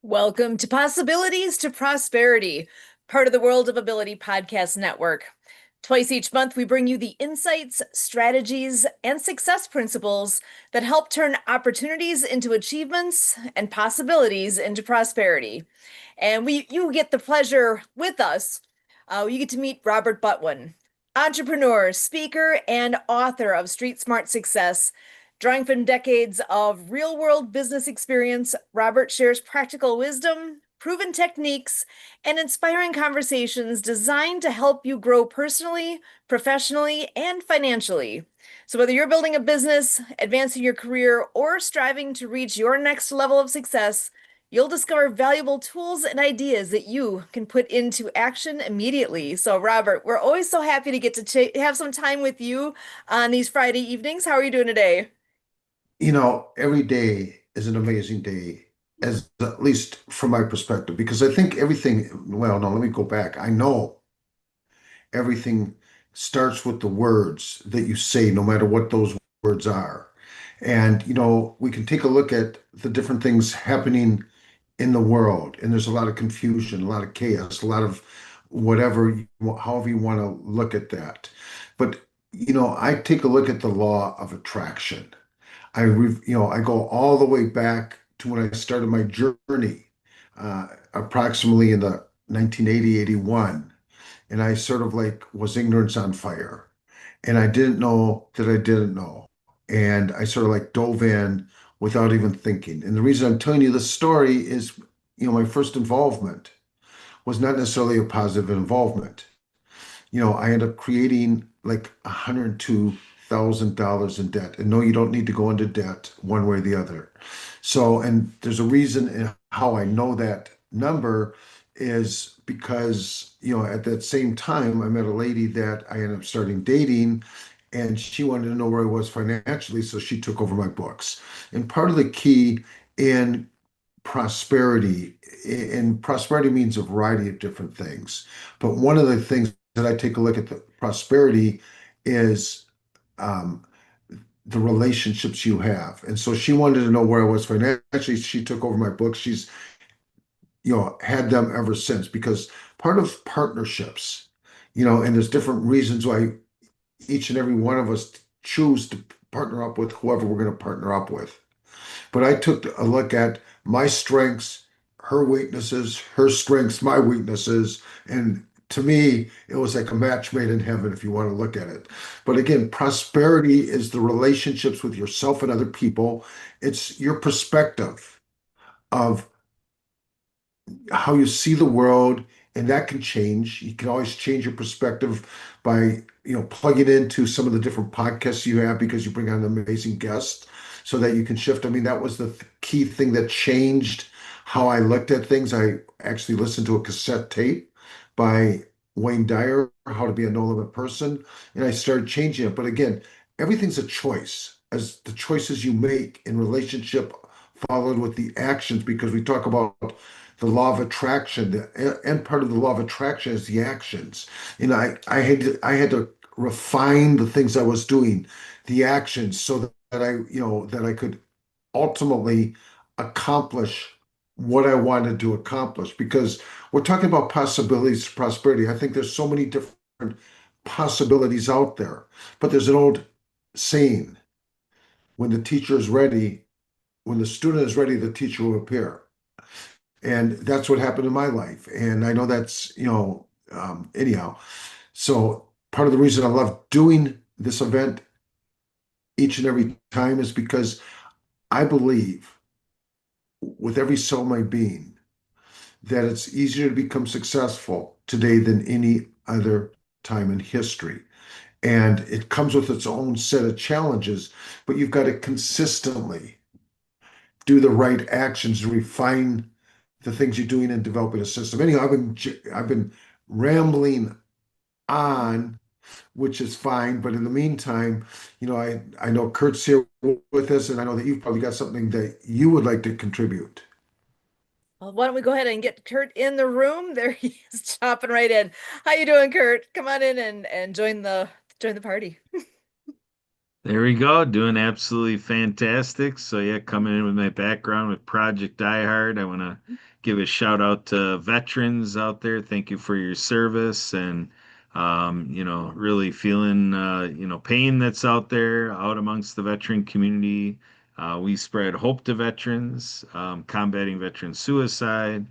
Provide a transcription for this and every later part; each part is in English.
Welcome to Possibilities to Prosperity, part of the World of Ability Podcast Network. Twice each month, we bring you the insights, strategies, and success principles that help turn opportunities into achievements and possibilities into prosperity. And you get the pleasure with us. You get to meet Robert Butwin, entrepreneur, speaker, and author of Street Smart Success. Drawing from decades of real world business experience, Robert shares practical wisdom, proven techniques, and inspiring conversations designed to help you grow personally, professionally, and financially. So, whether you're building a business, advancing your career, or striving to reach your next level of success, you'll discover valuable tools and ideas that you can put into action immediately. So, Robert, we're always so happy to get to have some time with you on these Friday evenings. How are you doing today? Every day is an amazing day, as at least from my perspective, because I think well, no, let me go back. I know everything starts with the words that you say, no matter what those words are. And, we can take a look at the different things happening in the world, and there's a lot of confusion, a lot of chaos, a lot of whatever, however you want to look at that. But, I take a look at the law of attraction. I go all the way back to when I started my journey, approximately in the 1980, 81. And I sort of like was ignorance on fire. And I didn't know that I didn't know. And I sort of like dove in without even thinking. And the reason I'm telling you this story is, my first involvement was not necessarily a positive involvement. I end up creating like $102,000 in debt. And no, you don't need to go into debt one way or the other. So, and there's a reason in how I know that number is because, at that same time, I met a lady that I ended up starting dating, and she wanted to know where I was financially. So she took over my books. And part of the key in prosperity, and prosperity means a variety of different things. But one of the things that I take a look at the prosperity is um, the relationships you have. And so she wanted to know where I was financially. She took over my books. She's, had them ever since because part of partnerships, and there's different reasons why each and every one of us choose to partner up with whoever we're going to partner up with. But I took a look at my strengths, her weaknesses, her strengths, my weaknesses. And to me, it was like a match made in heaven if you want to look at it. But again, prosperity is the relationships with yourself and other people. It's your perspective of how you see the world, and that can change. You can always change your perspective by, plugging into some of the different podcasts you have because you bring on amazing guests so that you can shift. I mean, that was the key thing that changed how I looked at things. I actually listened to a cassette tape by Wayne Dyer, How to Be a No Limit Person, and I started changing it. But again, everything's a choice. As the choices you make in relationship followed with the actions, because we talk about the law of attraction. The end part of the law of attraction is the actions. And I had to refine the things I was doing, the actions, so that I could ultimately accomplish what I wanted to accomplish. Because we're talking about possibilities to prosperity. I think there's so many different possibilities out there. But there's an old saying, when the teacher is ready, when the student is ready, the teacher will appear. And that's what happened in my life. And I know that's, anyhow. So part of the reason I love doing this event each and every time is because I believe with every cell of my being that it's easier to become successful today than any other time in history. And it comes with its own set of challenges, but you've got to consistently do the right actions to refine the things you're doing and developing a system. Anyhow, I've been rambling on, which is fine. But in the meantime, I know Kurt's here with us, and I know that you've probably got something that you would like to contribute. Well, why don't we go ahead and get Kurt in the room? There he is, chopping right in. How you doing, Kurt? Come on in and join the party. There we go, doing absolutely fantastic. So yeah, coming in with my background with Project iHeart, I want to give a shout out to veterans out there. Thank you for your service and really feeling pain that's out there out amongst the veteran community. We spread hope to veterans, combating veteran suicide.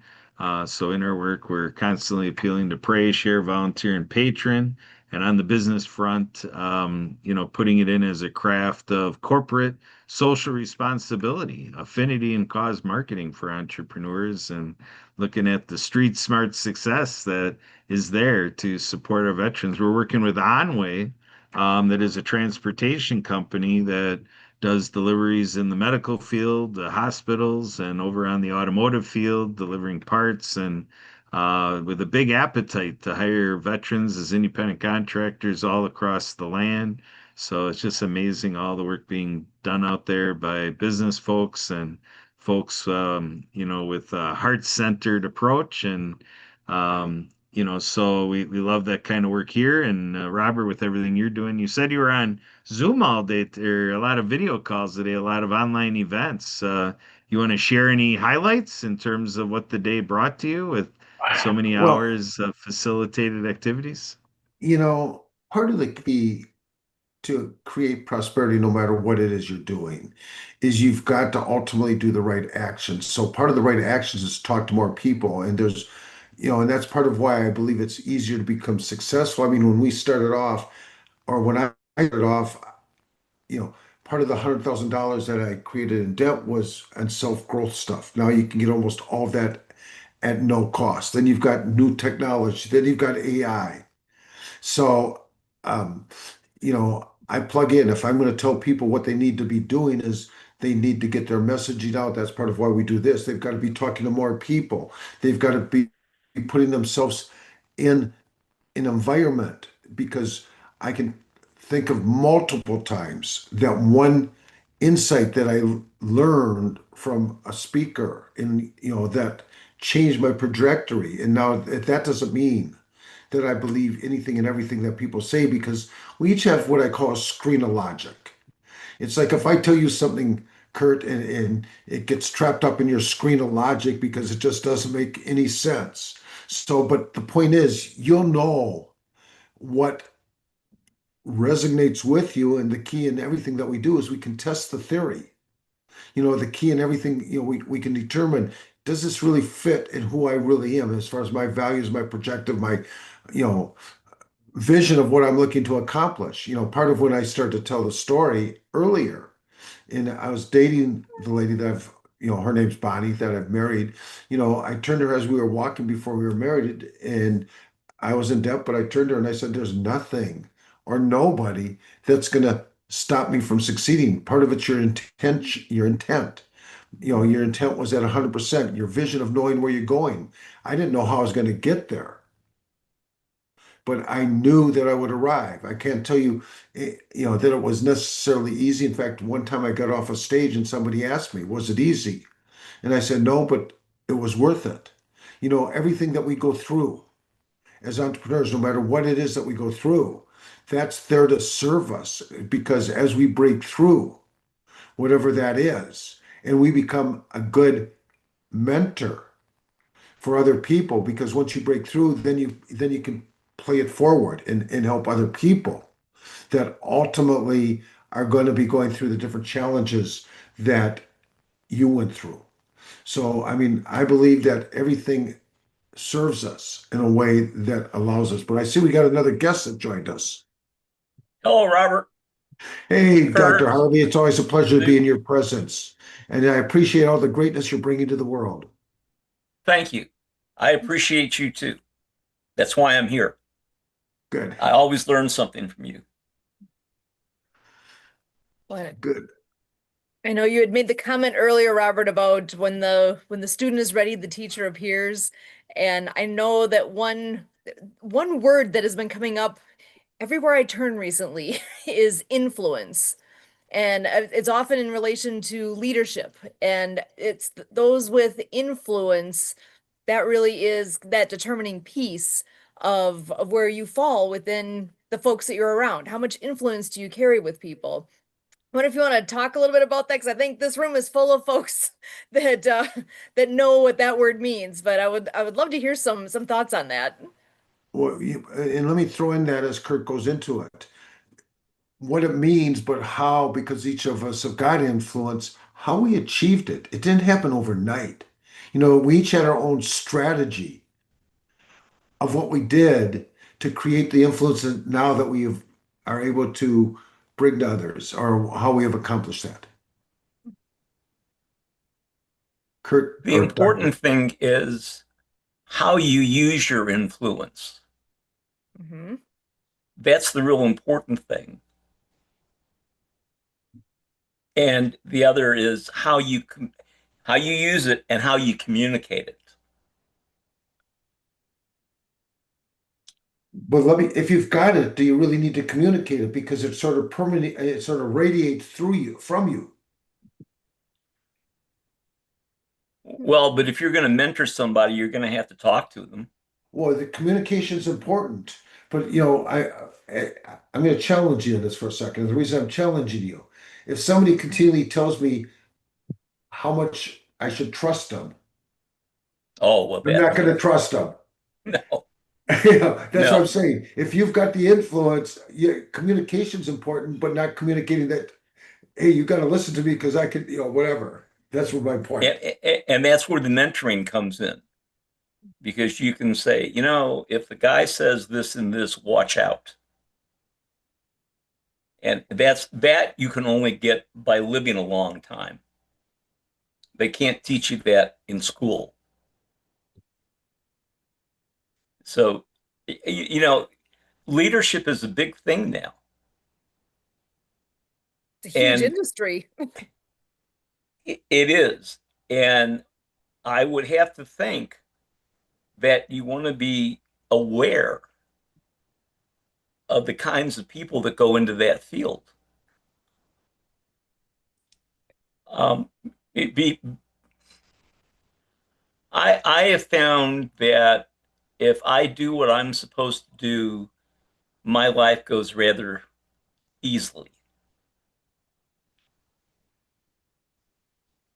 So in our work, we're constantly appealing to pray, share, volunteer, and patron. And on the business front, putting it in as a craft of corporate social responsibility, affinity, and cause marketing for entrepreneurs, and looking at the street smart success that is there to support our veterans. We're working with Onway, that is a transportation company that does deliveries in the medical field, the hospitals, and over on the automotive field, delivering parts and with a big appetite to hire veterans as independent contractors all across the land. So it's just amazing all the work being done out there by business folks and folks, with a heart-centered approach. And, so we love that kind of work here. And Robert, with everything you're doing, you said you were on Zoom all day, or a lot of video calls today, a lot of online events. You want to share any highlights in terms of what the day brought to you with so many Well, hours of facilitated activities? part of the key to create prosperity, no matter what it is you're doing, is you've got to ultimately do the right actions. So part of the right actions is talk to more people. And and that's part of why I believe it's easier to become successful. I mean, when we started off, or when I started off, you know, part of the $100,000 that I created in debt was on self-growth stuff. Now you can get almost all of that at no cost. Then you've got new technology. Then you've got AI. So, um, I plug in. If I'm going to tell people what they need to be doing is they need to get their messaging out. That's part of why we do this. They've got to be talking to more people. They've got to be putting themselves in an environment because I can think of multiple times that one insight that I learned from a speaker that changed my trajectory. And now that doesn't mean that I believe anything and everything that people say because we each have what I call a screen of logic. It's like if I tell you something, Kurt, and it gets trapped up in your screen of logic because it just doesn't make any sense. So, but the point is, you'll know what resonates with you, and the key in everything that we do is we can test the theory. The key in everything, we can determine, does this really fit in who I really am as far as my values, my projective, my, you know, vision of what I'm looking to accomplish. Part of when I started to tell the story earlier, and I was dating the lady that her name's Bonnie, that I've married. I turned to her as we were walking before we were married, and I was in debt, but I turned to her and I said, there's nothing or nobody that's going to stop me from succeeding. Part of it's your intent, your intent. Your intent was at 100%, your vision of knowing where you're going. I didn't know how I was going to get there, but I knew that I would arrive. I can't tell you, that it was necessarily easy. In fact, one time I got off a stage and somebody asked me, was it easy? And I said, no, but it was worth it. Everything that we go through as entrepreneurs, no matter what it is that we go through, that's there to serve us because as we break through, whatever that is, and we become a good mentor for other people, because once you break through, then you can play it forward and help other people that ultimately are going to be going through the different challenges that you went through. So, I mean, I believe that everything serves us in a way that allows us. But I see we got another guest that joined us. Hello, Robert. Hey, Dr. Kurt. Harvey, it's always a pleasure to be in Sue. your presence. And I appreciate all the greatness you're bringing to the world. Thank you. I appreciate you too. That's why I'm here. Good, I always learn something from you. Well, good. I know you had made the comment earlier, Robert, about when the student is ready, the teacher appears. And I know that one word that has been coming up everywhere I turn recently is influence. And it's often in relation to leadership. And it's those with influence that really is that determining piece of where you fall within the folks that you're around. How much influence do you carry with people? wonder if you want to talk a little bit about that, because I think this room is full of folks that that know what that word means. But I would love to hear some thoughts on that. Well, and let me throw in that as Kurt goes into it, what it means, but how, because each of us have got influence, how we achieved it. It didn't happen overnight. We each had our own strategy of what we did to create the influence that now that are able to bring to others, or how we have accomplished that. Kurt The or Dr. important thing is how you use your influence. Hmm. That's the real important thing. And the other is how you use it and how you communicate it. But if you've got it, do you really need to communicate it? Because it's sort of permanent, it sort of radiates through you, from you. Well, but if you're going to mentor somebody, you're going to have to talk to them. Well, the communication is important, but I'm going to challenge you on this for a second. The reason I'm challenging you, if somebody continually tells me how much I should trust them, Oh, well, I'm not going to trust them. no, That's what I'm no. saying. If you've got the influence, communication's important, but not communicating that, hey, you got to listen to me because I could, whatever. That's what my point. And that's where the mentoring comes in, because you can say, if the guy says this and this, watch out. And that you can only get by living a long time. They can't teach you that in school. So, leadership is a big thing now. It's a huge And industry. it is. And I would have to think that you want to be aware of the kinds of people that go into that field. Um, it be, I have found that if I do what I'm supposed to do, my life goes rather easily.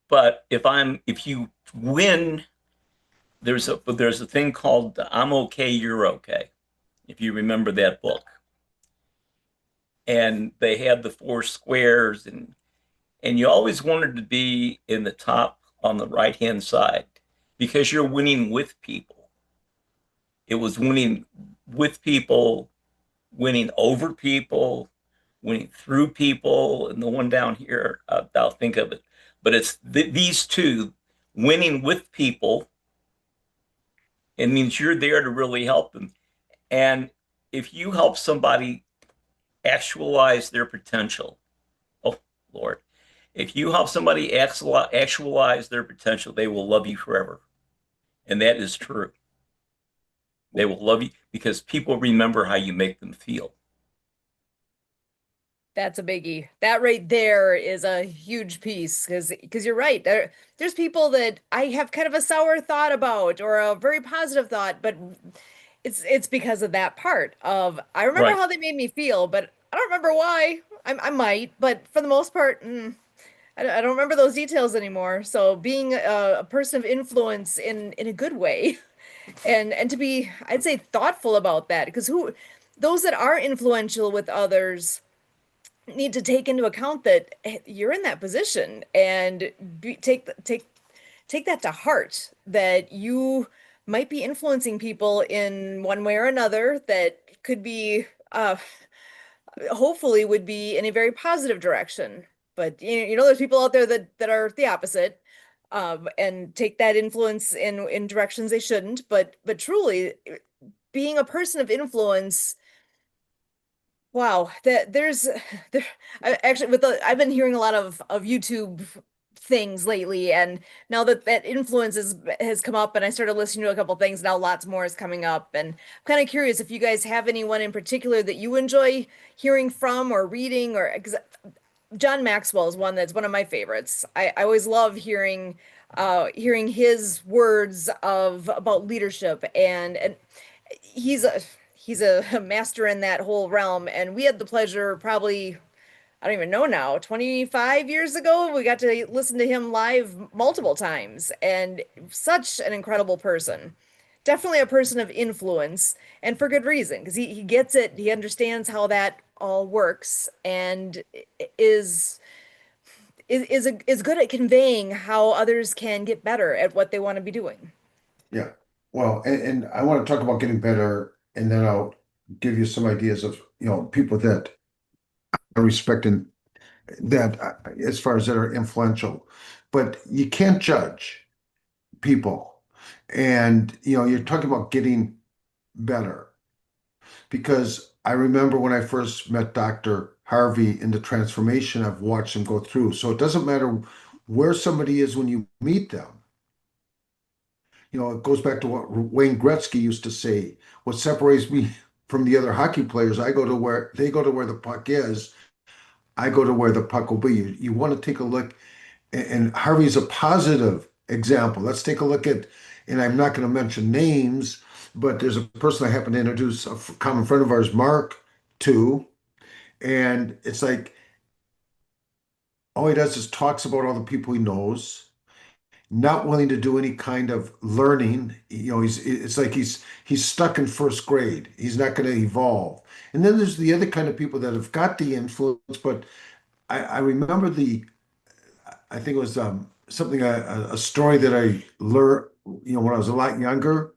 But if you win, there's a thing called "I'm okay, you're okay." If you remember that book, and they had the four squares, and you always wanted to be in the top on the right hand side because you're winning with people. It was winning with people, winning over people, winning through people, and the one down here, I'll think of it. But it's these two, winning with people. It means you're there to really help them. And if you help somebody actualize their potential, oh Lord, if you help somebody actualize their potential, they will love you forever. And that is true. They will love you because people remember how you make them feel. That's a biggie. That right there is a huge piece, because you're right. There's people that I have kind of a sour thought about, or a very positive thought, but it's because of that part of I remember Right. how they made me feel, but I don't remember why. I might, but for the most part, I don't remember those details anymore. So being a person of influence in a good way, and to be, I'd say, thoughtful about that, because those that are influential with others need to take into account that you're in that position, and take that to heart, that you might be influencing people in one way or another that could be hopefully would be in a very positive direction. But there's people out there that are the opposite, and take that influence in directions they shouldn't. But truly, being a person of influence, wow, that there actually, I've been hearing a lot of YouTube things lately, and now that influence has come up, and I started listening to a couple things, now lots more is coming up, and I'm kind of curious if you guys have anyone in particular that you enjoy hearing from or reading, or 'cause John Maxwell is one that's one of my favorites. I always love hearing his words of about leadership, and he's a master in that whole realm. And we had the pleasure, probably I don't even know now, 25 years ago. We got to listen to him live multiple times, and such an incredible person. Definitely a person of influence, and for good reason, because he gets it, he understands how that all works, and is is good at conveying how others can get better at what they want to be doing. Yeah. Well, and I want to talk about getting better, and then I'll give you some ideas of, people that I respect and that, as far as that are influential. But you can't judge people. And, you're talking about getting better because I remember when I first met Dr. Harvey in the transformation I've watched him go through. So it doesn't matter where somebody is when you meet them. It goes back to what Wayne Gretzky used to say. What separates me from the other hockey players, I go to where they go to where the puck is. I go to where the puck will be. You want to take a look, and Harvey's a positive example. Let's take a look at, and I'm not going to mention names, but there's a person I happen to introduce, a common friend of ours, Mark, to, and it's like all he does is talks about all the people he knows, not willing to do any kind of learning. It's like he's stuck in first grade. He's not going to evolve. And then there's the other kind of people that have got the influence, but I remember I think it was something, a story that I learned, when I was a lot younger,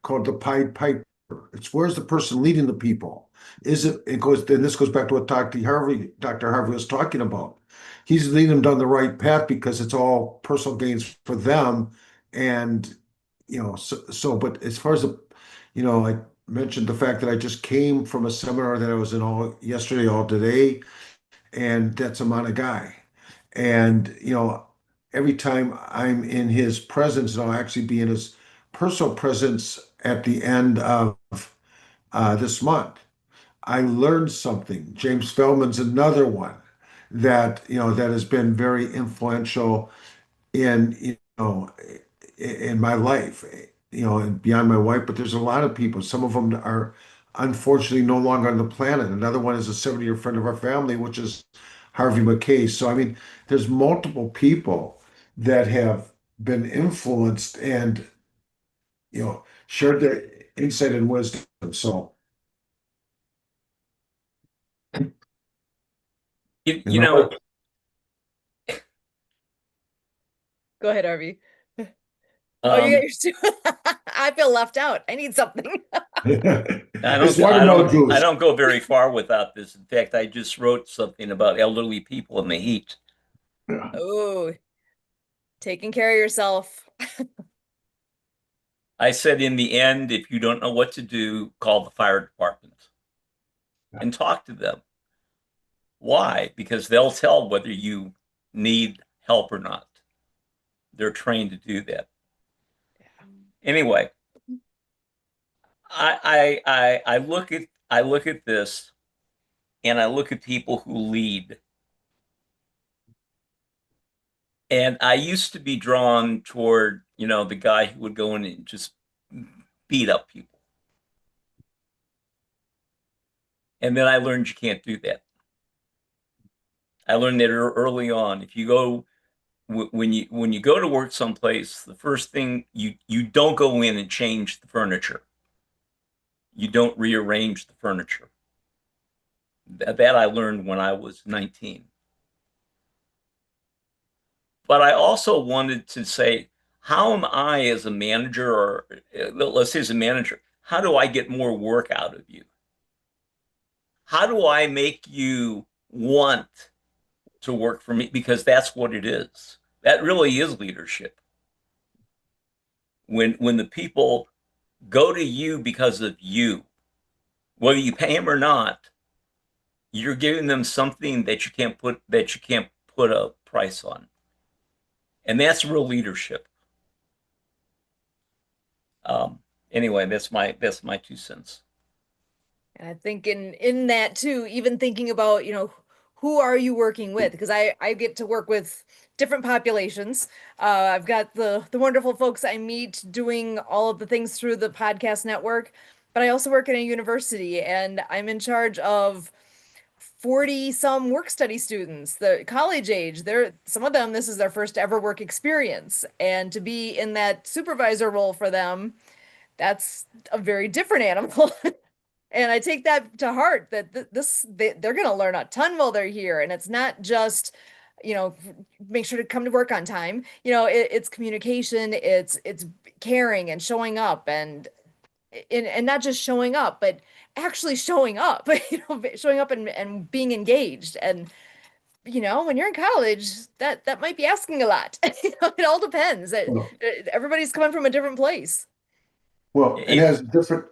called the Pied Piper. It's where's the person leading the people? Is it? It goes. Then this goes back to what Dr. Harvey was talking about. He's leading them down the right path because it's all personal gains for them, and so. But as far as I mentioned the fact that I just came from a seminar that I was in all yesterday, all today, and that's a Mana guy. And, every time I'm in his presence, and I'll actually be in his personal presence at the end of this month, I learned something. James Feldman's another one that has been very influential in, in my life, and beyond my wife, but there's a lot of people. Some of them are unfortunately no longer on the planet. Another one is a 70-year friend of our family, which is Harvey McKay. So, I mean, there's multiple people that have been influenced and, shared their insight and wisdom. So, You know, Go ahead, Harvey. Oh, you got um, yours too. I feel left out. I need something. it's watermelon I juice. don't go very far without this. In fact, I just wrote something about elderly people in the heat. Yeah. Oh, taking care of yourself. I said, in the end, if you don't know what to do, call the fire department and talk to them. Why? Because they'll tell whether you need help or not. They're trained to do that. Anyway, I look at this and I look at people who lead. And I used to be drawn toward, the guy who would go in and just beat up people. And then I learned you can't do that. I learned that early on. If you go when you go to work someplace, the first thing you don't go in and change the furniture. You don't rearrange the furniture. That I learned when I was 19. But I also wanted to say, how am I as a manager, or let's say as a manager, how do I get more work out of you? How do I make you want to work for me? Because that's what it is. That really is leadership. When the people go to you because of you, whether you pay them or not, you're giving them something that you can't put a price on. And that's real leadership. Anyway, that's my 2 cents. And I think in that too, even thinking about, who are you working with? Because I get to work with different populations. I've got the wonderful folks I meet doing all of the things through the podcast network, but I also work in a university and I'm in charge of 40 some work study students, the college age. Some of them, this is their first ever work experience. And to be in that supervisor role for them, that's a very different animal. And I take that to heart that they're going to learn a ton while they're here. And it's not just, make sure to come to work on time. It's communication, it's caring and showing up and not just showing up, but actually showing up, showing up and being engaged. And, when you're in college, that might be asking a lot. It all depends. Well, Everybody's coming from a different place. well, it It, has different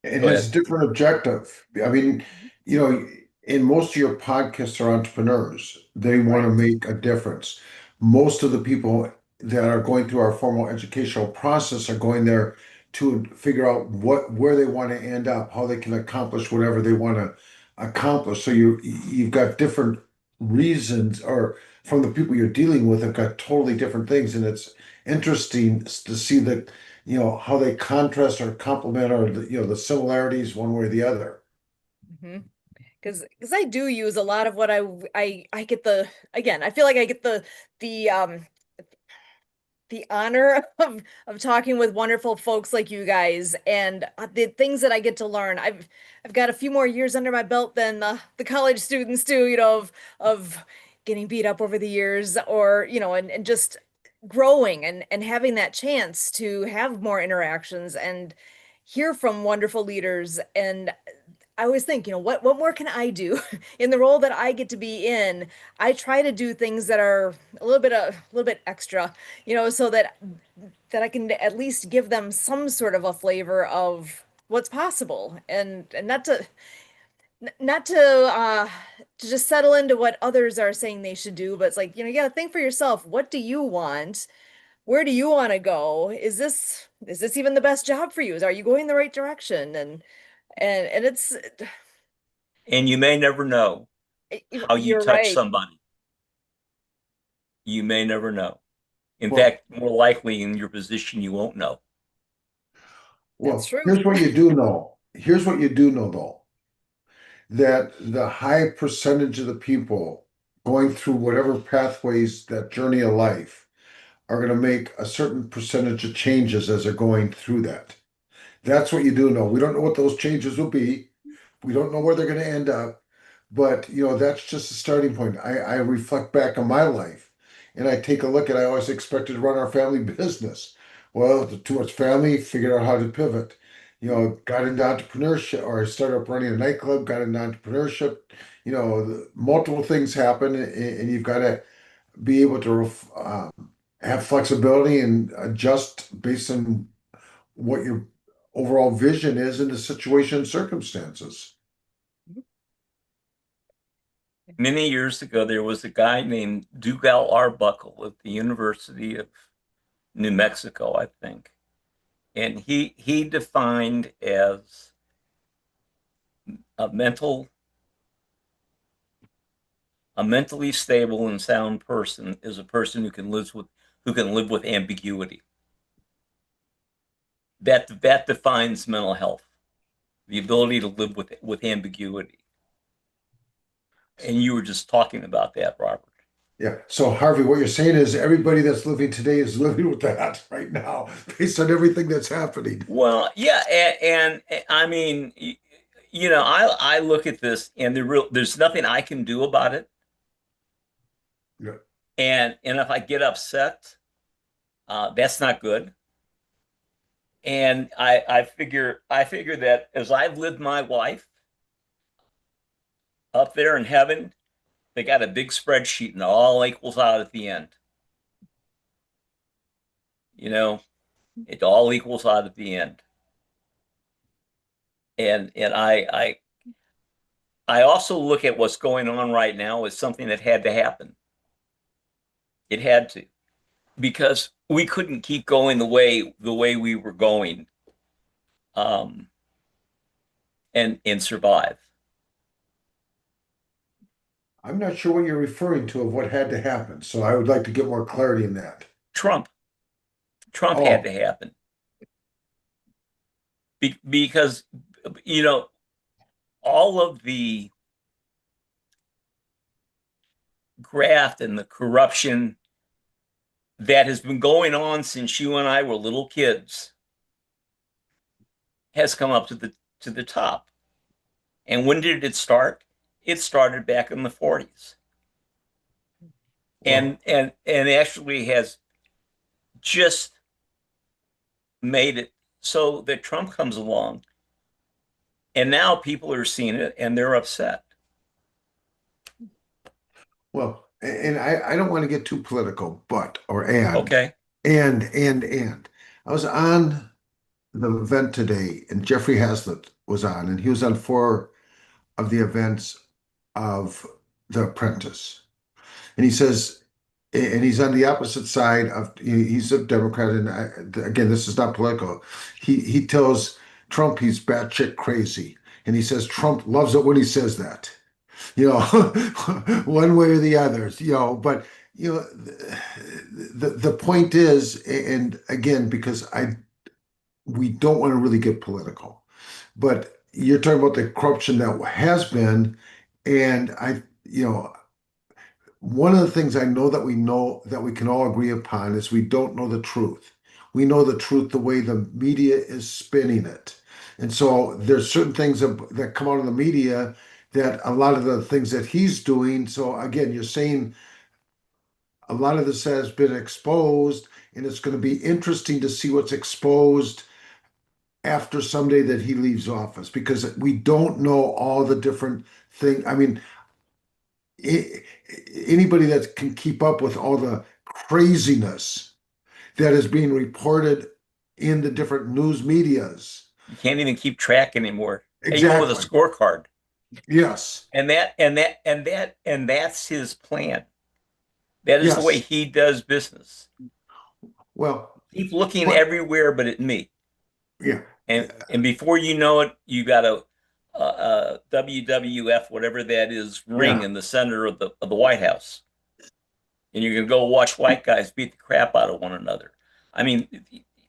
it go has ahead. different objective. I mean, in most of your podcasts are entrepreneurs. They want to Right. make a difference. Most of the people that are going through our formal educational process are going there to figure out where they want to end up, how they can accomplish whatever they want to accomplish. So you've got different reasons, or from the people you're dealing with have got totally different things, and it's interesting to see that how they contrast or complement or the similarities one way or the other. Hmm. Because I do use a lot of what I get again, I feel like I get the the honor of talking with wonderful folks like you guys and the things that I get to learn. I've got a few more years under my belt than the college students do, of getting beat up over the years, or, and just growing and having that chance to have more interactions and hear from wonderful leaders. And I always think, what more can I do in the role that I get to be in? I try to do things that are a little bit extra, so that I can at least give them some sort of a flavor of what's possible, and not to just settle into what others are saying they should do, but it's like, you got to think for yourself. What do you want? Where do you want to go? Is this even the best job for you? Are you going the right direction? And it's And you may never know how you you're touch right. somebody. You may never know. In Well, fact, more likely in your position, you won't know. That's well, true. here's what you do know. Here's what you do know though, that the high percentage of the people going through whatever pathways that journey of life are going to make a certain percentage of changes as they're going through that. That's what you do know. We don't know what those changes will be. We don't know where they're going to end up, but that's just a starting point. I reflect back on my life, and I take a look at. I always expected to run our family business. Well, too much family, figured out how to pivot. Got into entrepreneurship, or I started up running a nightclub. Got into entrepreneurship. Multiple things happen, and you've got to be able to have flexibility and adjust based on what your overall vision is in the situation and circumstances. Many years ago, there was a guy named Dougal Arbuckle at the University of New Mexico, I think. And he defined as a mental a mentally stable and sound person is a person who can live with ambiguity. That defines mental health, the ability to live with ambiguity. And you were just talking about that, Robert. Yeah. So Harvey, what you're saying is everybody that's living today is living with that right now, based on everything that's happening. Well, yeah, and I mean, I look at this, and there's nothing I can do about it. Yeah. And if I get upset, that's not good. And I figure that as I've lived my life up there in heaven, they got a big spreadsheet and it all equals out at the end. You know, it all equals out at the end. And I also look at what's going on right now as something that had to happen. It had to, because we couldn't keep going the way we were going, um, and survive. I'm not sure what you're referring to of what had to happen, so I would like to get more clarity in that. Trump, Trump had Oh, to happen because you know all of the graft and the corruption that has been going on since you and I were little kids has come up to the top. And when did it start? It started back in the 40s. Well, And actually has just made it so that Trump comes along and now people are seeing it and they're upset. and I don't want to get too political, but, or and, Okay. and. I was on the event today, and Jeffrey Hazlitt was on, and he was on four of the events of The Apprentice. And he says, and he's on the opposite side of, he's a Democrat, and again, this is not political. He tells Trump he's batshit crazy, and he says Trump loves it when he says that, one way or the other, But the point is, and again, because we don't want to really get political, but you're talking about the corruption that has been, and one of the things I know that we can all agree upon is we don't know the truth. We know the truth the way the media is spinning it. And so there's certain things that come out of the media that a lot of the things that he's doing. So again, you're saying a lot of this has been exposed, and it's going to be interesting to see what's exposed after someday that he leaves office because we don't know all the different things. I mean, i- anybody that can keep up with all the craziness that is being reported in the different news medias. You can't even keep track anymore, even with a Exactly. scorecard. Yes. And that's his plan. That is the way Yes. he does business. Well, Keep looking but everywhere but at me. yeah, And before you know it, you got a WWF, whatever that is, ring yeah, in the center of the White House, and you're gonna go watch white guys beat the crap out of one another. I mean,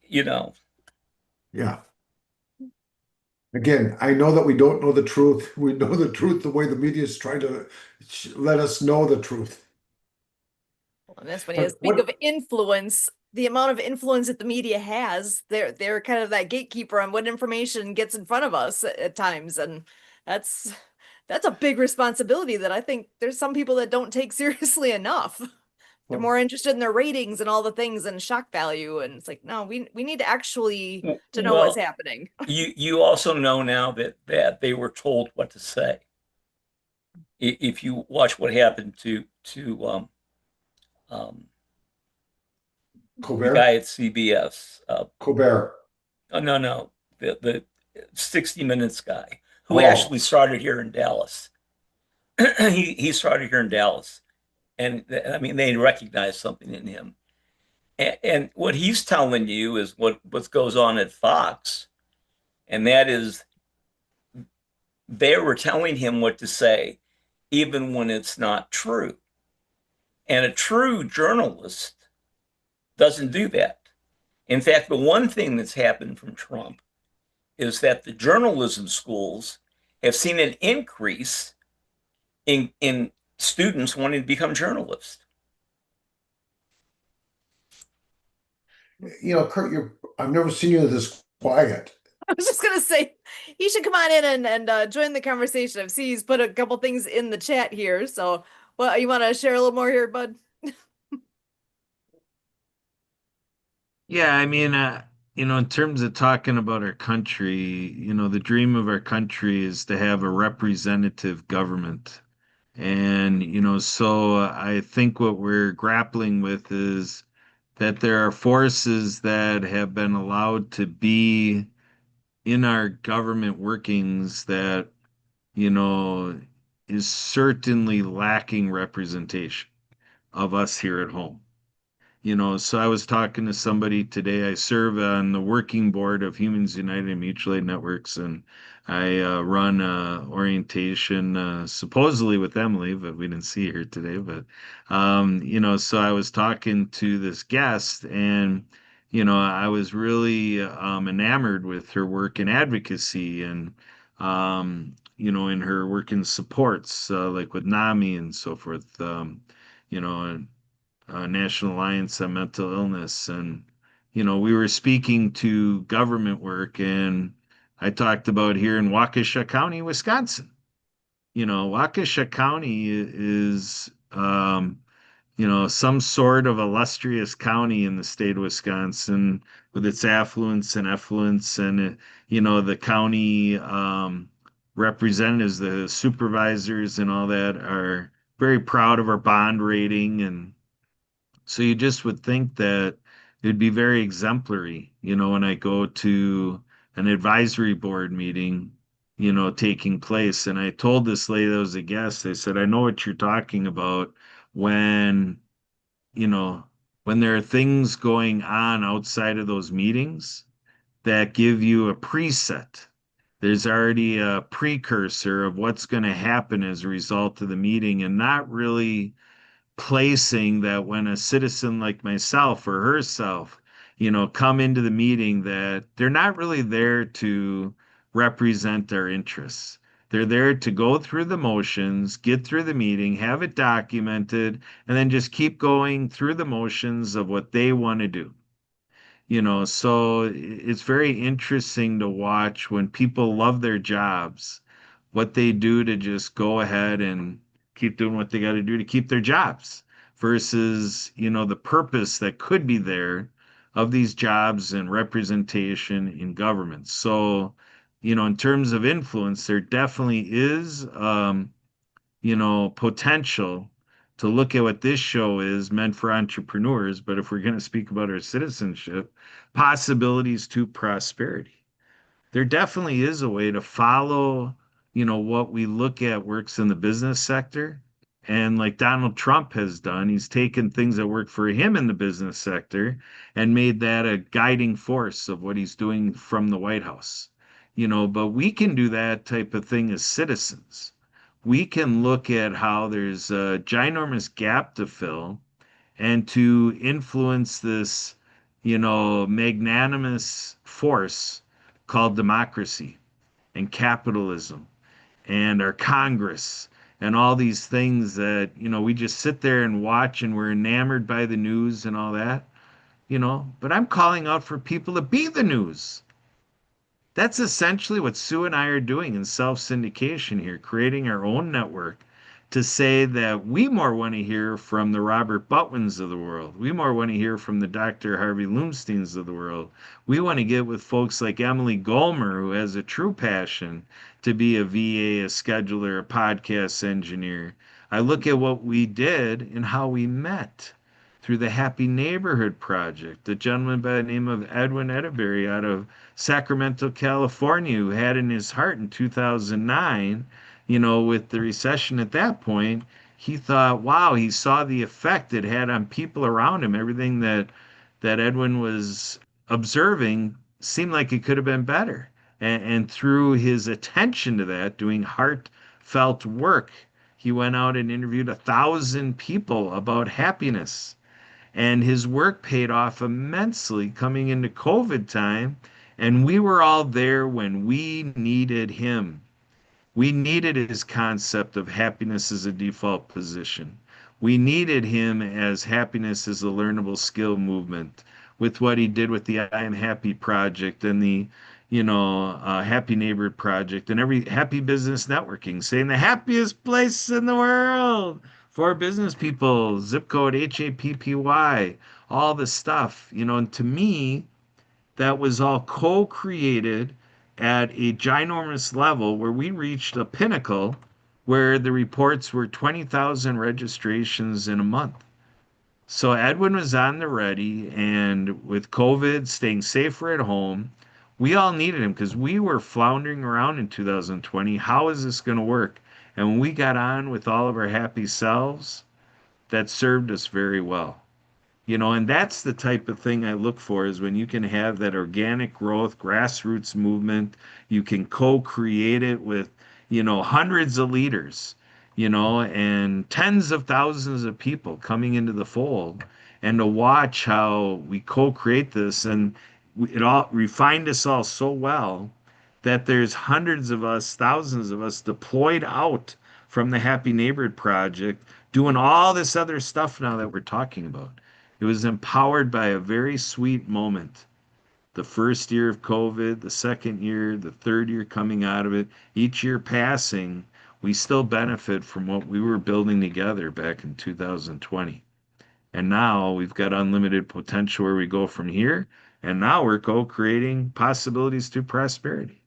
you know, yeah. Again, I know that we don't know the truth. We know the truth the way the media is trying to let us know the truth. And that's when you But speak of what influence, the amount of influence that the media has, they're kind of that gatekeeper on what information gets in front of us at times. And that's that's a big responsibility that I think there's some people that don't take seriously enough. They're more interested in their ratings and all the things and shock value. And it's like, no, we need to actually to know what's well, happening. you also know now that they were told what to say. If you watch what happened to um, the guy Colbert? at CBS, Colbert. oh, no, the 60 Minutes guy who actually Oh, started here in Dallas. He started here in Dallas, and I mean they recognized something in him. And what he's telling you is what goes on at Fox, and that is they were telling him what to say, even when it's not true. And a true journalist doesn't do that. In fact, the one thing that's happened from Trump is that the journalism schools have seen an increase in students wanting to become journalists. Kurt, I've never seen you this quiet. I was just gonna say he should come on in and join the conversation. I see he's put a couple things in the chat here. So well, you want to share a little more here, bud? Yeah, I mean, in terms of talking about our country, the dream of our country is to have a representative government. And, so I think what we're grappling with is that there are forces that have been allowed to be in our government workings that, you know, is certainly lacking representation of us here at home. So I was talking to somebody today. I serve on the working board of Humans United and Mutual Aid Networks, and I run orientation supposedly with Emily, but we didn't see her today. But so I was talking to this guest, and I was really enamored with her work in advocacy and in her work in supports like with NAMI and so forth. and National Alliance on Mental Illness. And, we were speaking to government work, and I talked about here in Waukesha County, Wisconsin. Waukesha County is, some sort of illustrious county in the state of Wisconsin with its affluence and effluence. And, the county representatives, the supervisors, and all that are very proud of our bond rating. And so you just would think that it'd be very exemplary, when I go to an advisory board meeting, taking place. And I told this lady that was a guest, I said, I know what you're talking about when, you know, when there are things going on outside of those meetings that give you a preset. There's already a precursor of what's going to happen as a result of the meeting, and not really placing that when a citizen like myself or herself, come into the meeting, that they're not really there to represent their interests. They're there to go through the motions, get through the meeting, have it documented, and then just keep going through the motions of what they want to do. So it's very interesting to watch when people love their jobs, what they do to just go ahead and keep doing what they got to do to keep their jobs versus, the purpose that could be there of these jobs and representation in government. So, in terms of influence, there definitely is, potential to look at what this show is meant for entrepreneurs. But if we're going to speak about our citizenship, possibilities to prosperity, there definitely is a way to follow, what we look at works in the business sector. And like Donald Trump has done, he's taken things that work for him in the business sector and made that a guiding force of what he's doing from the White House. But we can do that type of thing as citizens. We can look at how there's a ginormous gap to fill and to influence this, magnanimous force called democracy and capitalism and our Congress and all these things that, we just sit there and watch and we're enamored by the news and all that, but I'm calling out for people to be the news. That's essentially what Sue and I are doing in self syndication here, creating our own network to say that we more want to hear from the Robert Butwins of the world. We more want to hear from the Dr. Harvey Loomsteins of the world. We want to get with folks like Emily Goldmer, who has a true passion to be a VA, a scheduler, a podcast engineer. I look at what we did and how we met through the Happy Neighborhood Project. A gentleman by the name of Edwin Edeberry out of Sacramento, California, who had in his heart in 2009, with the recession at that point, he thought, wow, he saw the effect it had on people around him. Everything that Edwin was observing seemed like it could have been better. And through his attention to that, doing heartfelt work, he went out and interviewed 1,000 people about happiness. And his work paid off immensely coming into COVID time. And we were all there when we needed him. We needed his concept of happiness as a default position. We needed him as happiness as a learnable skill movement with what he did with the I Am Happy project and the, Happy Neighborhood project and every happy business networking, saying the happiest place in the world for business people, zip code HAPPY, all the stuff, and to me, that was all co-created at a ginormous level where we reached a pinnacle where the reports were 20,000 registrations in a month. So Edwin was on the ready, and with COVID, staying safer at home, we all needed him because we were floundering around in 2020. How is this going to work? And when we got on with all of our happy selves, that served us very well. And that's the type of thing I look for is when you can have that organic growth, grassroots movement, you can co-create it with, hundreds of leaders, and tens of thousands of people coming into the fold and to watch how we co-create this. And it all refined us all so well that there's hundreds of us, thousands of us deployed out from the Happy Neighborhood Project doing all this other stuff now that we're talking about. It was empowered by a very sweet moment. The first year of COVID, the second year, the third year coming out of it, each year passing, we still benefit from what we were building together back in 2020. And now we've got unlimited potential where we go from here. And now we're co-creating possibilities to prosperity.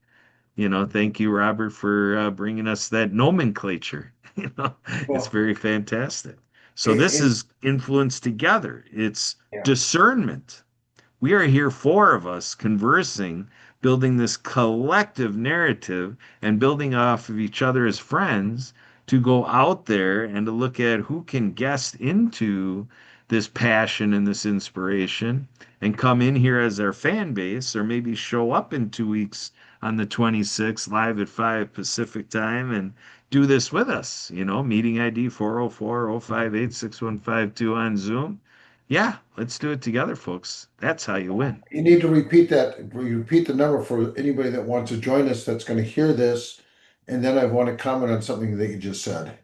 Thank you, Robert, for bringing us that nomenclature. It's Well, very fantastic. So this and is influence together. It's yeah. discernment. We are here, four of us, conversing, building this collective narrative and building off of each other as friends to go out there and to look at who can guest into this passion and this inspiration and come in here as our fan base, or maybe show up in 2 weeks on the 26th live at 5 Pacific time and do this with us. Meeting ID 404-058-6152 on Zoom. Yeah, let's do it together, folks. That's how you win. You need to repeat that. Repeat the number for anybody that wants to join us that's going to hear this. And then I want to comment on something that you just said.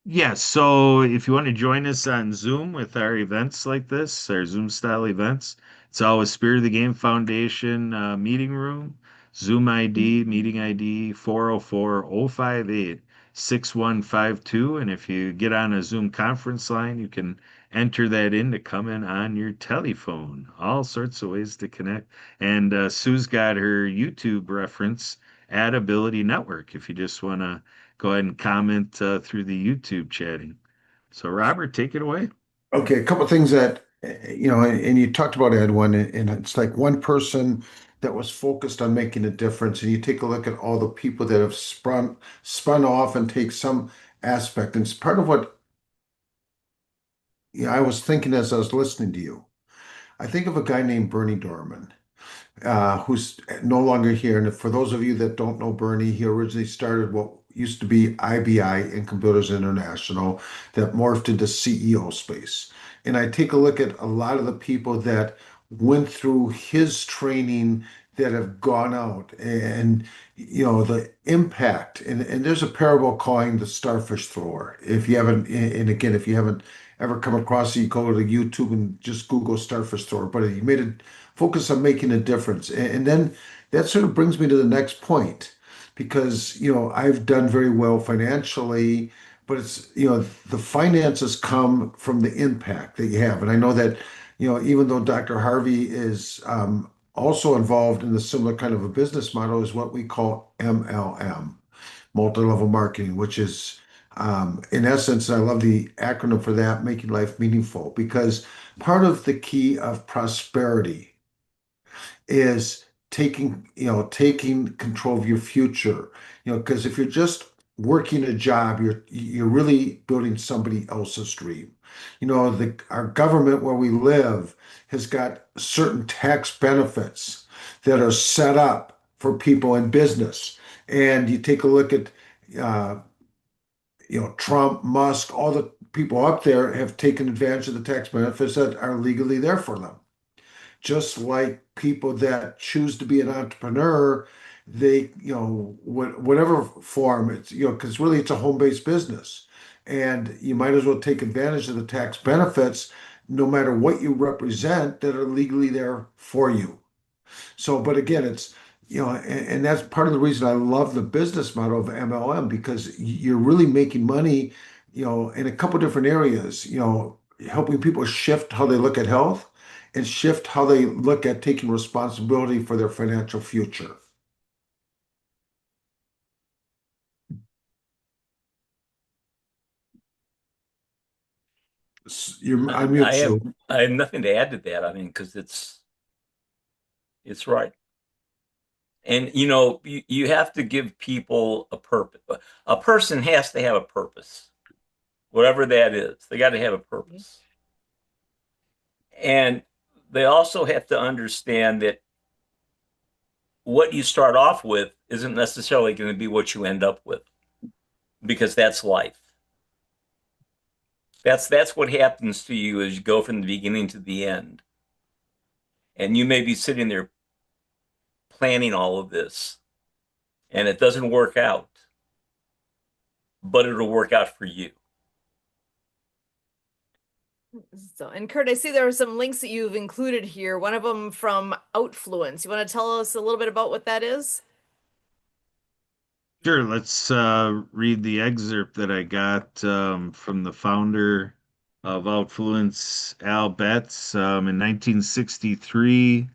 Yeah, so if you want to join us on Zoom with our events like this, our Zoom style events, it's always Spirit of the Game Foundation meeting room, Zoom ID, meeting ID 404-058-6152. And if you get on a Zoom conference line, you can enter that in to come in on your telephone. All sorts of ways to connect. And Sue's got her YouTube reference, Adaptability Network, if you just want to go ahead and comment through the YouTube chatting. So, Robert, take it away. Okay, a couple of things that, and you talked about Edwin, and it's like one person that was focused on making a difference. And you take a look at all the people that have spun off and take some aspect. And it's part of what I was thinking as I was listening to you. I think of a guy named Bernie Dorman, who's no longer here. And for those of you that don't know Bernie, he originally started what used to be IBI in Computers International that morphed into CEO space. And I take a look at a lot of the people that went through his training that have gone out and the impact and there's a parable calling the starfish thrower. If you haven't, and again, if you haven't ever come across it, you go to YouTube and just Google starfish thrower, but he made it focus on making a difference. And then that sort of brings me to the next point because, I've done very well financially, but it's, the finances come from the impact that you have. And I know that, even though Dr. Harvey is also involved in the similar kind of a business model is what we call MLM, multi-level marketing, which is in essence, I love the acronym for that, making life meaningful, because part of the key of prosperity is taking control of your future. Because if you're just working a job, you're really building somebody else's dream. Our government where we live has got certain tax benefits that are set up for people in business. And you take a look at uh, Trump, Musk, all the people up there have taken advantage of the tax benefits that are legally there for them. Just like people that choose to be an entrepreneur, they, whatever form it's, because really it's a home-based business. And you might as well take advantage of the tax benefits, no matter what you represent, that are legally there for you. So, but again, it's, and that's part of the reason I love the business model of MLM because you're really making money, in a couple different areas, helping people shift how they look at health and shift how they look at taking responsibility for their financial future. You're on mute, I have Sue. I have nothing to add to that. I mean, because it's right. And you have to give people a purpose. A person has to have a purpose, whatever that is. They got to have a purpose. And they also have to understand that what you start off with isn't necessarily going to be what you end up with because that's life. That's what happens to you as you go from the beginning to the end. And you may be sitting there planning all of this and it doesn't work out. but it'll work out for you. So, and Kurt, I see there are some links that you've included here. One of them from Outfluence. You want to tell us a little bit about what that is? Sure, let's read the excerpt that I got from the founder of Outfluence, Al Betts. In 1963,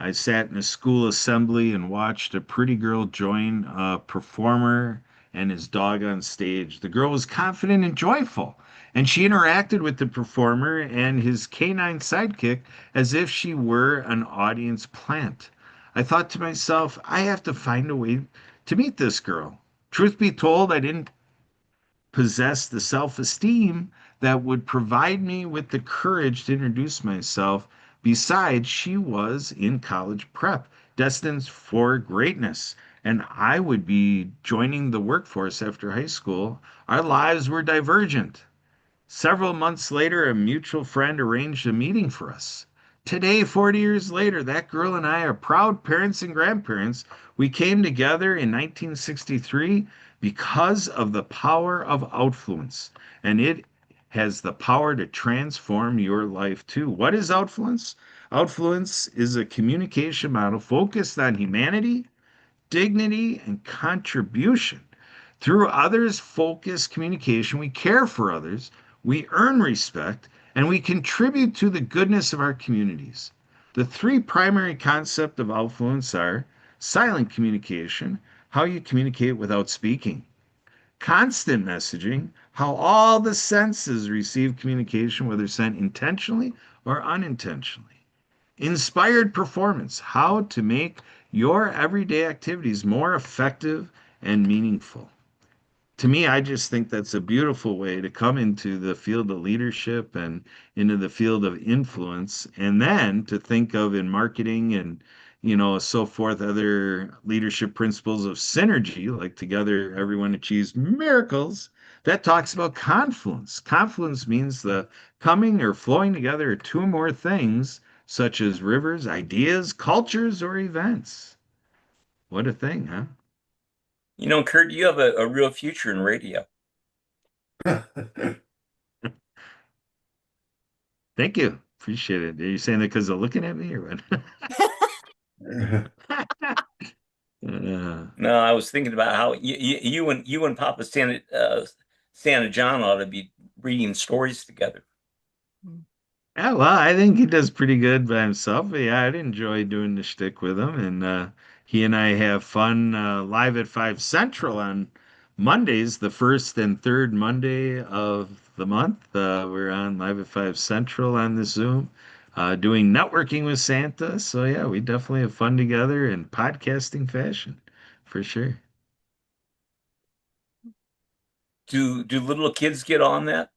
I sat in a school assembly and watched a pretty girl join a performer and his dog on stage. The girl was confident and joyful, and she interacted with the performer and his canine sidekick as if she were an audience plant. I thought to myself, I have to find a way to meet this girl. Truth be told, I didn't possess the self esteem that would provide me with the courage to introduce myself. Besides, she was in college prep, destined for greatness, and I would be joining the workforce after high school. Our lives were divergent. Several months later, a mutual friend arranged a meeting for us. Today, 40 years later, that girl and I are proud parents and grandparents. We came together in 1963 because of the power of Outfluence, and it has the power to transform your life too. What is Outfluence? Outfluence is a communication model focused on humanity, dignity, and contribution. Through others focused communication, we care for others, we earn respect, and we contribute to the goodness of our communities. The three primary concepts of affluence are silent communication, how you communicate without speaking; constant messaging, how all the senses receive communication, whether sent intentionally or unintentionally; inspired performance, how to make your everyday activities more effective and meaningful. To me, I just think that's a beautiful way to come into the field of leadership and into the field of influence, and then to think of in marketing and so forth other leadership principles of synergy, like together everyone achieves miracles. That talks about confluence. Confluence means the coming or flowing together of two or more things, such as rivers, ideas, cultures, or events. What a thing, huh? You know, Kurt, you have a real future in radio. Thank you. Appreciate it. Are you saying that because of looking at me or what? No, I was thinking about how you and Papa Santa John ought to be reading stories together. Yeah, well, I think he does pretty good by himself. But yeah, I'd enjoy doing the shtick with him, and he and I have fun live at 5 Central on Mondays, the first and third Monday of the month. We're on live at 5 Central on the Zoom, doing networking with Santa. So yeah, we definitely have fun together in podcasting fashion, for sure. Do little kids get on that?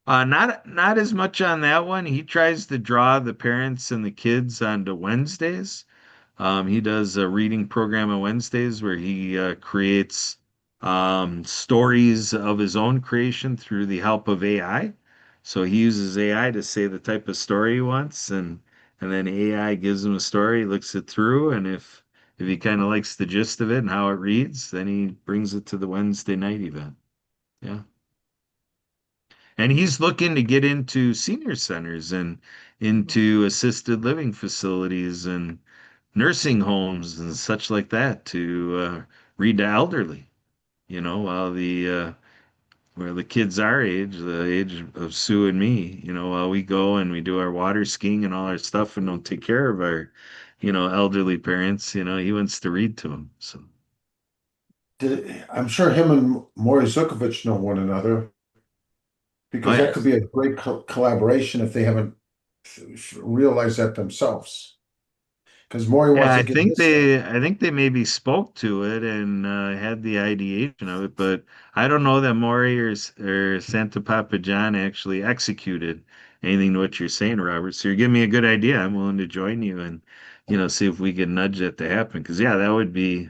Not as much on that one. He tries to draw the parents and the kids onto Wednesdays. He does a reading program on Wednesdays where he creates stories of his own creation through the help of AI. So he uses AI to say the type of story he wants, and then AI gives him a story, looks it through, and if he kind of likes the gist of it and how it reads, then he brings it to the Wednesday night event. Yeah. And he's looking to get into senior centers and into assisted living facilities and nursing homes and such like that to read to elderly, while the where the kids our age, the age of Sue and me, while we go and we do our water skiing and all our stuff and don't take care of our, elderly parents, he wants to read to them. So, I'm sure him and Maury Zukovich know one another oh because yeah. that could be Yes. a great collaboration if they haven't realized that themselves. Because Maury Yeah, wants to get his stuff. I think they maybe spoke to it and had the ideation of it, but I don't know that Maury or Santa Papa John actually executed anything to what you're saying, Robert. So you're giving me a good idea. I'm willing to join you and see if we can nudge that to happen. Because yeah, that'd be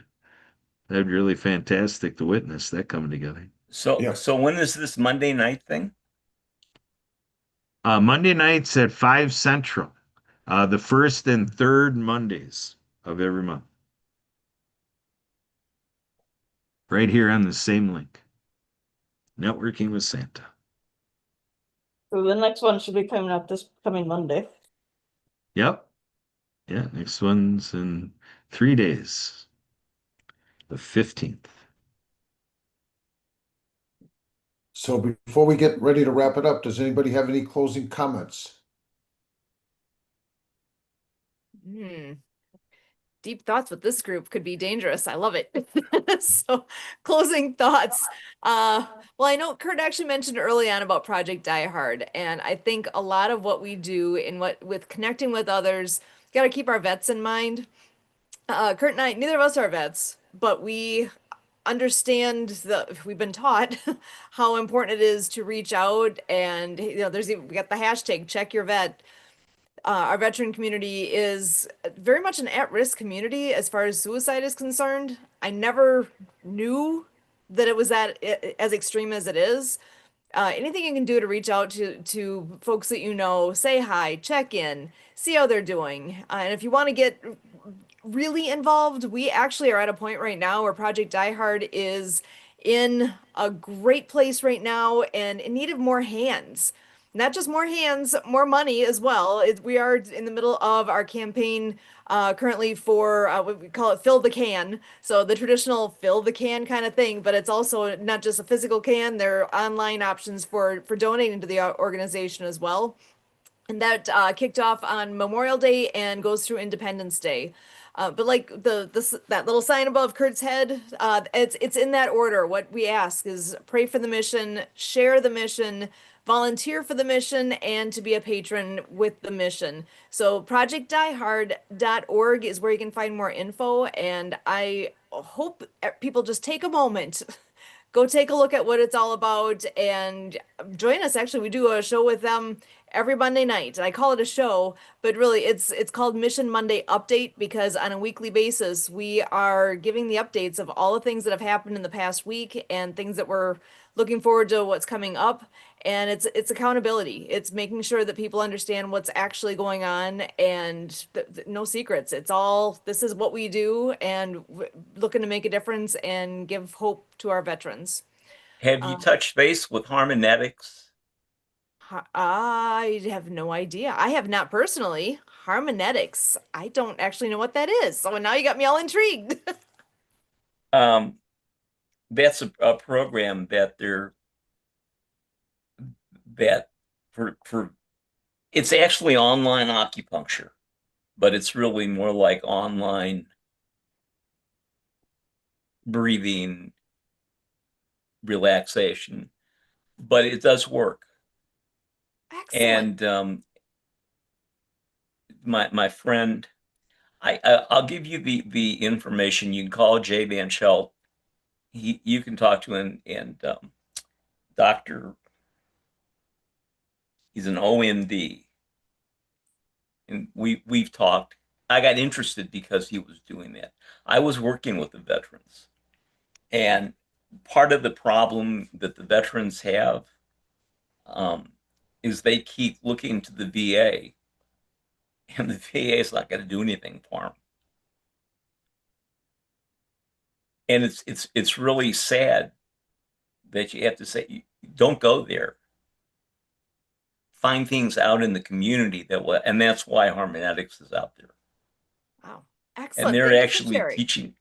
really fantastic to witness that coming together. So Yeah. so when is this Monday night thing? Monday nights at 5 Central, the first and third Mondays of every month. right here on the same link. Networking with Santa. So the next one should be coming up this coming Monday. Yep. Yeah, next one's in 3 days, the 15th. So before we get ready to wrap it up, does anybody have any closing comments? Hmm. Deep thoughts with this group could be dangerous. I love it. So, closing thoughts. Well, I know Kurt actually mentioned early on about Project Die Hard, and I think a lot of what we do in what with connecting with others, got to keep our vets in mind. Kurt and I, neither of us are vets, but we understand we've been taught how important it is to reach out, and we got the hashtag check your vet. Our veteran community is very much an at-risk community as far as suicide is concerned. I never knew that it was that as extreme as it is. Anything you can do to reach out to folks that you know, say hi, check in, see how they're doing. And if you want to get really involved, we actually are at a point right now where Project Die Hard is in a great place right now and in need of more hands. Not just more hands, more money as well. We are in the middle of our campaign currently for what we call it fill the can. So the traditional fill the can kind of thing, but it's also not just a physical can. There are online options for donating to the organization as well. And that kicked off on Memorial Day and goes through Independence Day. But like that little sign above Kurt's head, it's in that order. What we ask is pray for the mission, share the mission, volunteer for the mission, and to be a patron with the mission. So projectdiehard.org is where you can find more info. And I hope people just take a moment. Go take a look at what it's all about and join us. Actually, we do a show with them every Monday night. I call it a show, but really it's called Mission Monday Update because on a weekly basis, we are giving the updates of all the things that have happened in the past week and things that we're looking forward to what's coming up. And it's accountability. It's making sure that people understand what's actually going on and no secrets. It's all this is what we do and looking to make a difference and give hope to our veterans. Have you touched base with Harmonetics? I have no idea. I have not personally. Harmonetics. I don't actually know what that is. So now you got me all intrigued. That's a program that for it's actually online acupuncture, but it's really more like online breathing, relaxation, but it does work. Excellent. And my friend, I'll give you the information. You can call Jay Van Schelt. You can talk to him, and Doctor. He's an OMD, and we've talked. I got interested because he was doing that. I was working with the veterans, and part of the problem that the veterans have is they keep looking to the VA, and the VA is not going to do anything for them. And it's really sad that you have to say, don't go there. Find things out in the community that will, and that's why Harmonetics is out there. Wow. And Excellent. they're Thank you for actually sharing. teaching,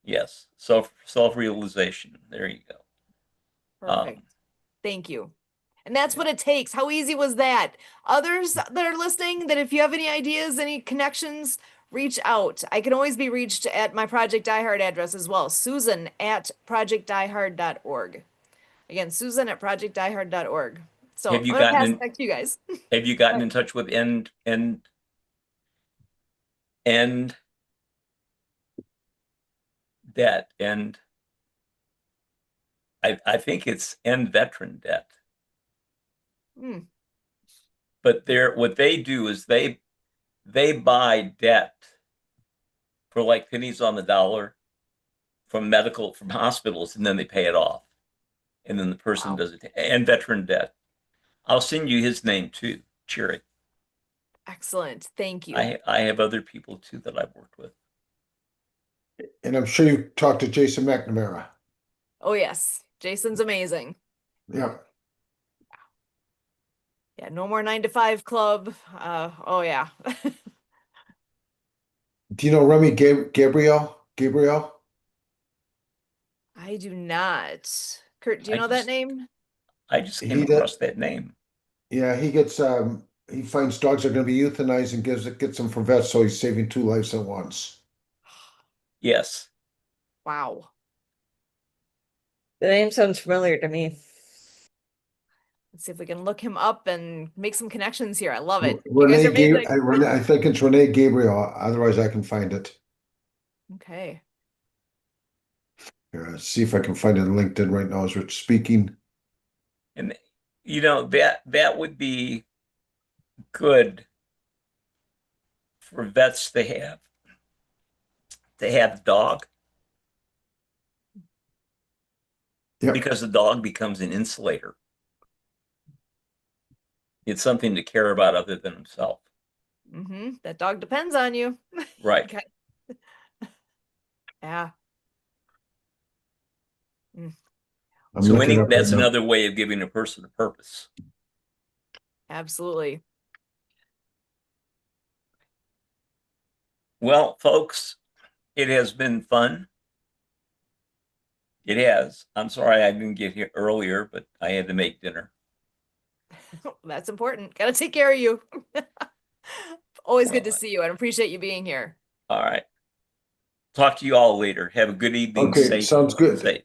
yes, self-realization. There you go. Perfect. Thank you. And that's what it takes. How easy was that? Others that are listening, that if you have any ideas, any connections, reach out. I can always be reached at my Project Diehard address as well, Susan at projectdiehard.org. Again, Susan at projectdiehard.org. So Have I'm you going to gotten pass in, it back to you guys. have you gotten in touch with end debt? And I think it's end veteran debt. Hmm. But what they do is they buy debt for like pennies on the dollar from hospitals, and then they pay it off. And then the person Wow. does it, and veteran debt. I'll send you his name too, Cherry. Excellent. Thank you. I have other people too that I've worked with. And I'm sure you talked to Jason McNamara. Oh, yes. Jason's amazing. Yeah. Yeah, no more 9 to 5 club. Oh yeah. Do you know Remy Gabriel? Gabriel? I do not. Kurt, do you I know that just name? I just came He did. across that name. Yeah, he finds dogs are going to be euthanized and gets them from vets, so he's saving two lives at once. Yes. Wow. The name sounds familiar to me. Let's see if we can look him up and make some connections here. I love it. You guys are Renee, amazing. I think it's Renee Gabriel. Otherwise, I can find it. Okay. Here, let's see if I can find it on LinkedIn right now as we're speaking. And that would be good for vets to have a dog Yep. because the dog becomes an insulator. It's something to care about other than himself. That dog depends on you. Right. Okay. Yeah. Mm, I'm So looking it up right that's now. another way of giving a person a purpose. absolutely. Well, folks, it has been fun. It has. I'm sorry I didn't get here earlier, but I had to make dinner. That's important. Gotta take care of you. Always All good to right. see you and appreciate you being here. All right. Talk to you all later. Have a good evening. Okay, Safe. sounds good. Safe.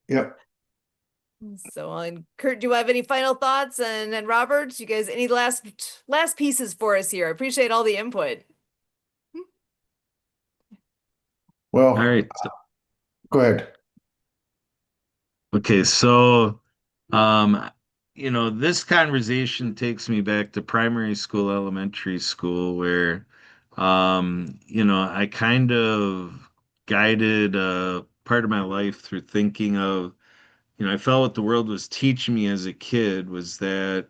Yep. So, and Kurt, do you have any final thoughts? And Robert, you guys, any last pieces for us here? I appreciate all the input. All Well, right. go ahead. Okay, so um, this conversation takes me back to primary school, elementary school, where I kind of guided part of my life through thinking of I felt what the world was teaching me as a kid was that,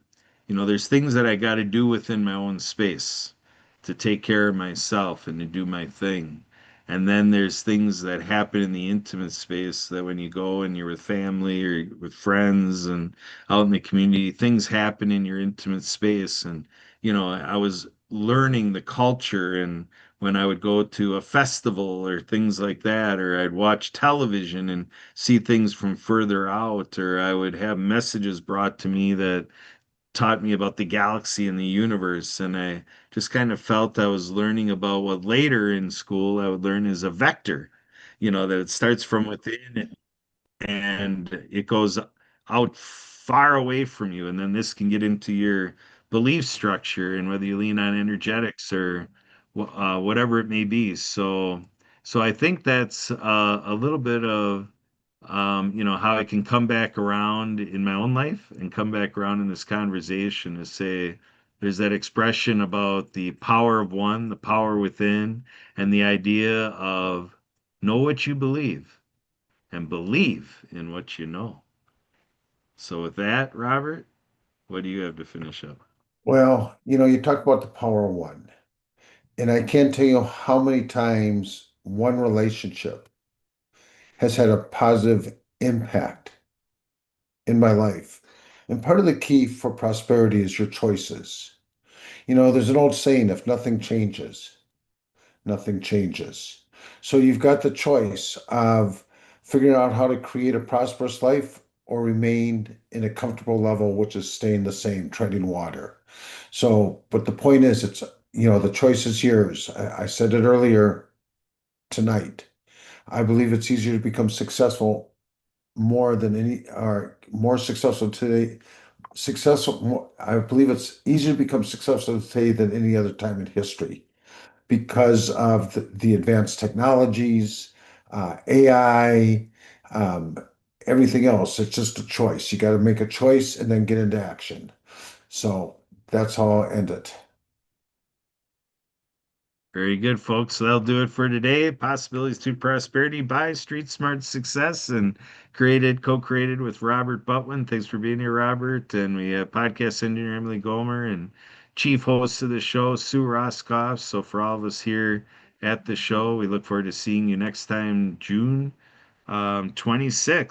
there's things that I got to do within my own space to take care of myself and to do my thing. And then there's things that happen in the intimate space that when you go and you're with family or you're with friends and out in the community, things happen in your intimate space. And, I was learning the culture and when I would go to a festival or things like that, or I'd watch television and see things from further out, or I would have messages brought to me that taught me about the galaxy and the universe. And I just kind of felt I was learning about what later in school I would learn is a vector, that it starts from within and it goes out far away from you. And then this can get into your belief structure and whether you lean on energetics or whatever it may be. So I think that's a little bit of how I can come back around in my own life and come back around in this conversation to say there's that expression about the power of one, the power within, and the idea of know what you believe and believe in what you know. So, with that, Robert, what do you have to finish up? Well, you talk about the power of one, and I can't tell you how many times one relationship has had a positive impact in my life. And part of the key for prosperity is your choices. There's an old saying, if nothing changes, nothing changes. So you've got the choice of figuring out how to create a prosperous life or remain in a comfortable level, which is staying the same, treading water. So, but the point is, the choice is yours. I said it earlier tonight. I believe it's easier to become successful more than any, or more successful today. I believe it's easier to become successful today than any other time in history because of the advanced technologies, AI, um, everything else. It's just a choice. You got to make a choice and then get into action. So that's how I'll end it. Very good, folks. So that'll do it for today. Possibilities to Prosperity by Street Smart Success and co-created with Robert Butwin. Thanks for being here, Robert. And we have podcast engineer Emily Gomer and chief host of the show, Sue Roscoff. So for all of us here at the show. We look forward to seeing you next time, June 26th.